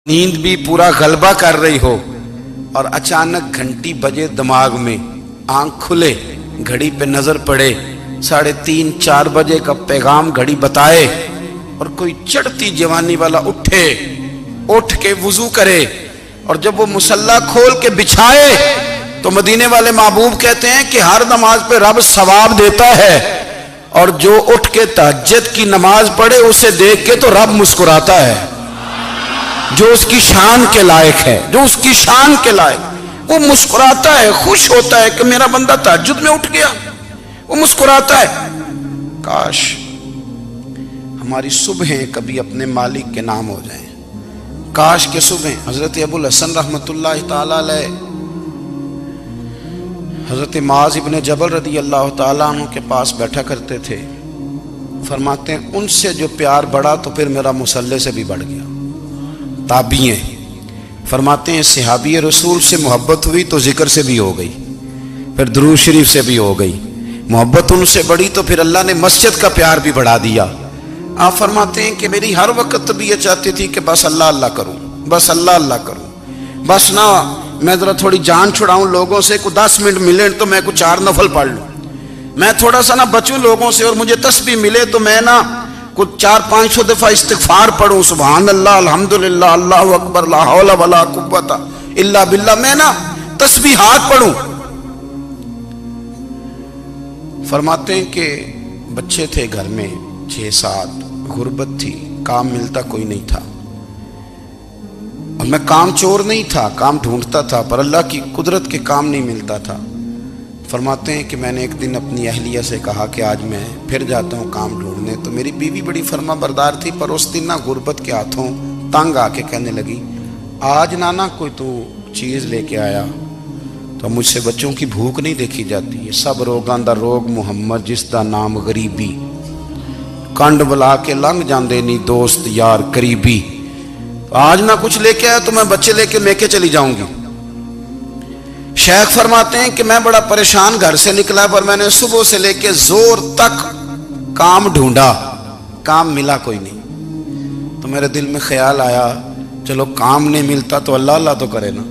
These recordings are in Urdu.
نیند بھی پورا غلبہ کر رہی ہو اور اچانک گھنٹی بجے دماغ میں، آنکھ کھلے، گھڑی پہ نظر پڑے، 3:30 4 بجے کا پیغام گھڑی بتائے، اور کوئی چڑھتی جوانی والا اٹھ کے وضو کرے، اور جب وہ مصلی کھول کے بچھائے تو مدینے والے محبوب کہتے ہیں کہ ہر نماز پہ رب ثواب دیتا ہے، اور جو اٹھ کے تہجد کی نماز پڑھے اسے دیکھ کے تو رب مسکراتا ہے، جو اس کی شان کے لائق ہے، جو اس کی شان کے لائق، وہ مسکراتا ہے، خوش ہوتا ہے کہ میرا بندہ تہجد میں اٹھ گیا، وہ مسکراتا ہے۔ کاش ہماری صبحیں کبھی اپنے مالک کے نام ہو جائیں، کاش کہ صبحیں۔ حضرت ابو الحسن رحمۃ اللہ تعالیٰ علیہ حضرت معاذ ابن جبل رضی اللہ تعالیٰ عنہ کے پاس بیٹھا کرتے تھے، فرماتے ہیں ان سے جو پیار بڑھا تو پھر میرا مصلی سے بھی بڑھ گیا۔ تابعی ہیں، فرماتے ہیں صحابی رسول سے محبت ہوئی تو ذکر سے بھی ہو گئی، پھر درود شریف سے بھی ہو گئی، محبت ان سے بڑھی تو پھر اللہ نے مسجد کا پیار بھی بڑھا دیا۔ آپ فرماتے ہیں کہ میری ہر وقت طبیعت چاہتی تھی کہ بس اللہ اللہ کروں، بس اللہ اللہ کروں، بس نہ میں ذرا تھوڑی جان چھڑاؤں لوگوں سے، کوئی 10 منٹ ملے تو میں کوئی 4 نفل پڑھ لوں، میں تھوڑا سا نہ بچوں لوگوں سے، اور مجھے تسبیح ملے تو میں نہ کچھ 400-500 دفعہ استغفار پڑھوں، سبحان اللہ، الحمدللہ، اللہ اکبر، لا حول ولا قوت الا باللہ، میں نا تسبیحات پڑھوں۔ فرماتے ہیں کہ بچے تھے گھر میں 6-7، غربت تھی، کام ملتا کوئی نہیں تھا، اور میں کام چور نہیں تھا، کام ڈھونڈتا تھا، پر اللہ کی قدرت کے کام نہیں ملتا تھا۔ فرماتے ہیں کہ میں نے ایک دن اپنی اہلیہ سے کہا کہ آج میں پھر جاتا ہوں کام ڈھونڈنے، تو میری بیوی بڑی فرما بردار تھی، پر اس دن نہ غربت کے ہاتھوں تنگ آ کے کہنے لگی آج نانا کوئی تو چیز لے کے آیا، تو مجھ سے بچوں کی بھوک نہیں دیکھی جاتی ہے، سب روگاں دا روگ محمد جس دا نام غریبی، کنڈ بلا کے لنگ جاندے نہیں دوست یار قریبی، آج نہ کچھ لے کے آیا تو میں بچے لے کے میکے چلی جاؤں گی۔ شیخ فرماتے ہیں کہ میں بڑا پریشان گھر سے نکلا، پر میں نے صبح سے لے کے زور تک کام ڈھونڈا، کام ملا کوئی نہیں، تو میرے دل میں خیال آیا چلو کام نہیں ملتا تو اللہ اللہ تو کرے نا،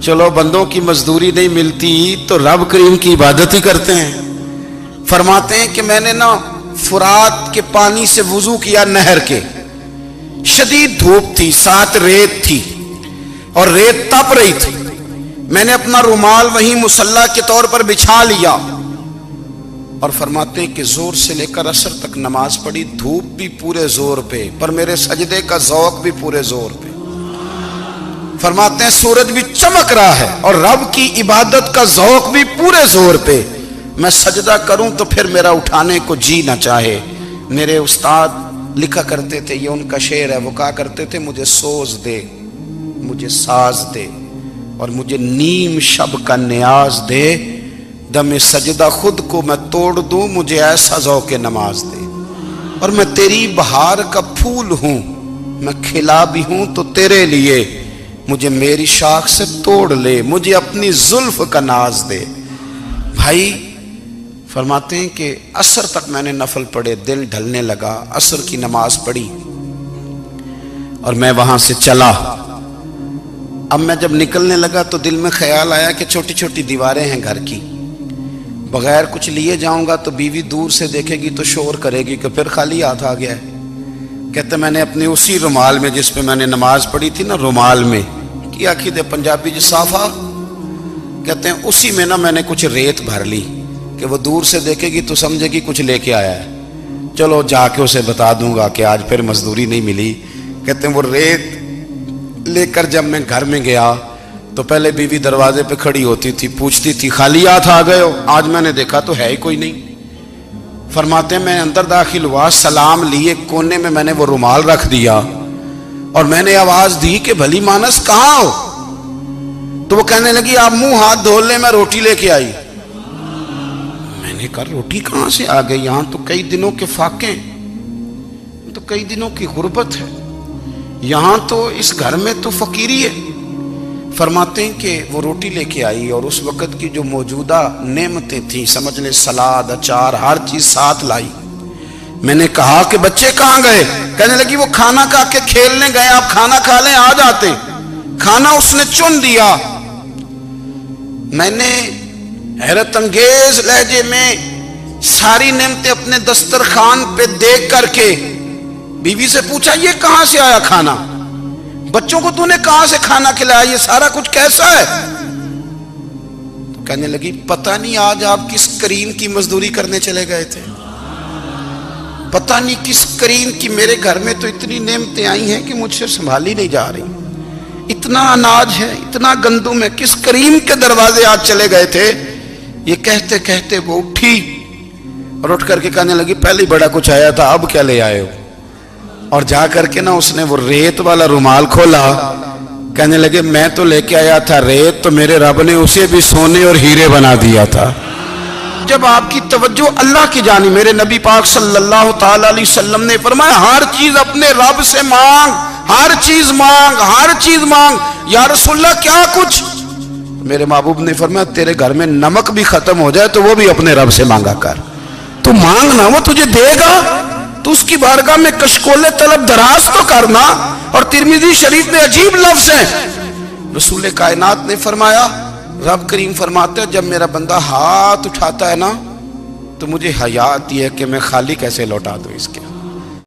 چلو بندوں کی مزدوری نہیں ملتی تو رب کریم کی عبادت ہی کرتے ہیں۔ فرماتے ہیں کہ میں نے نا فرات کے پانی سے وضو کیا، نہر کے، شدید دھوپ تھی، ساتھ ریت تھی اور ریت تپ رہی تھی، میں نے اپنا رومال وہیں مصلی کے طور پر بچھا لیا، اور فرماتے ہیں کہ زور سے لے کر عصر تک نماز پڑھی، دھوپ بھی پورے زور پہ، پر میرے سجدے کا ذوق بھی پورے زور پہ۔ فرماتے ہیں سورج بھی چمک رہا ہے اور رب کی عبادت کا ذوق بھی پورے زور پہ، میں سجدہ کروں تو پھر میرا اٹھانے کو جی نہ چاہے۔ میرے استاد لکھا کرتے تھے، یہ ان کا شعر ہے، وہ کہا کرتے تھے مجھے سوز دے، مجھے ساز دے، اور مجھے نیم شب کا نیاز دے، دم سجدہ خود کو میں توڑ دوں، مجھے ایسا ذوق نماز دے، اور میں تیری بہار کا پھول ہوں، میں کھلا بھی ہوں تو تیرے لیے، مجھے میری شاخ سے توڑ لے، مجھے اپنی زلف کا ناز دے۔ بھائی فرماتے ہیں کہ عصر تک میں نے نفل پڑھے، دل ڈھلنے لگا، عصر کی نماز پڑھی اور میں وہاں سے چلا۔ اب میں جب نکلنے لگا تو دل میں خیال آیا کہ چھوٹی چھوٹی دیواریں ہیں گھر کی، بغیر کچھ لیے جاؤں گا تو بیوی دور سے دیکھے گی تو شور کرے گی کہ پھر خالی ہاتھ آ گیا ہے۔ کہتے میں نے اپنے اسی رومال میں جس پہ میں نے نماز پڑھی تھی نا، رومال میں کی آخی دے پنجابی صافہ کہتے ہیں، اسی میں نا میں نے کچھ ریت بھر لی کہ وہ دور سے دیکھے گی تو سمجھے گی کچھ لے کے آیا ہے، چلو جا کے اسے بتا دوں گا کہ آج پھر مزدوری نہیں ملی۔ کہتے ہیں وہ ریت لے کر جب میں گھر میں گیا تو پہلے بیوی دروازے پہ کھڑی ہوتی تھی، پوچھتی تھی خالی ہاتھ آ گئے ہو؟ آج میں نے دیکھا تو ہے ہی کوئی نہیں۔ فرماتے ہیں میں اندر داخل ہوا، سلام لیے، کونے میں میں نے وہ رومال رکھ دیا اور میں نے آواز دی کہ بھلی مانس کہاں ہو؟ تو وہ کہنے لگی آپ منہ ہاتھ دھو لیں، میں روٹی لے کے آئی۔ میں نے کہا روٹی کہاں سے آ گئی؟ یہاں تو کئی دنوں کے فاقے، تو کئی دنوں کی غربت ہے، یہاں تو اس گھر میں تو فقیری ہے۔ فرماتے ہیں کہ وہ روٹی لے کے آئی اور اس وقت کی جو موجودہ نعمتیں تھیں، سمجھ لیں سلاد، اچار، ہر چیز ساتھ لائی۔ میں نے کہا کہ بچے کہاں گئے؟ کہنے لگی وہ کھانا کھا کے کھیلنے گئے، آپ کھانا کھا لیں آ جاتے۔ کھانا اس نے چن دیا۔ میں نے حیرت انگیز لہجے میں ساری نعمتیں اپنے دسترخوان پہ دیکھ کر کے بیوی سے پوچھا یہ کہاں سے آیا کھانا؟ بچوں کو تو نے کہاں سے کھانا کھلایا؟ یہ سارا کچھ کیسا ہے؟ تو کہنے لگی پتہ نہیں آج آپ کس کریم کی مزدوری کرنے چلے گئے تھے، پتہ نہیں کس کریم کی، میرے گھر میں تو اتنی نعمتیں آئی ہیں کہ مجھ سے سنبھالی نہیں جا رہی، اتنا اناج ہے، اتنا گندم ہے، کس کریم کے دروازے آج چلے گئے تھے؟ یہ کہتے کہتے وہ اٹھی اور اٹھ کر کے کہنے لگی پہلے بڑا کچھ آیا تھا، اب کیا لے آئے ہو؟ اور جا کر کے نا اس نے وہ ریت والا رومال کھولا، کہنے لگے میں تو لے کے آیا تھا ریت، تو میرے رب نے اسے بھی سونے اور ہیرے بنا دیا تھا۔ جب آپ کی توجہ اللہ کی جانب، میرے نبی پاک صلی اللہ تعالی علیہ وسلم نے فرمایا ہر چیز اپنے رب سے مانگ، ہر چیز مانگ، ہر چیز مانگ۔ یا رسول اللہ کیا کچھ؟ میرے محبوب نے فرمایا تیرے گھر میں نمک بھی ختم ہو جائے تو وہ بھی اپنے رب سے مانگا کر، تو مانگنا وہ تجھے دے گا، تو اس کی بارگاہ میں کشکول طلب دراز تو کرنا۔ اور ترمذی شریف میں عجیب لفظ ہے، رسول کائنات نے فرمایا، رب کریم فرماتا ہے جب میرا بندہ ہاتھ اٹھاتا ہے نا تو مجھے حیا آتی ہے کہ میں خالی کیسے لوٹا دوں اس کے۔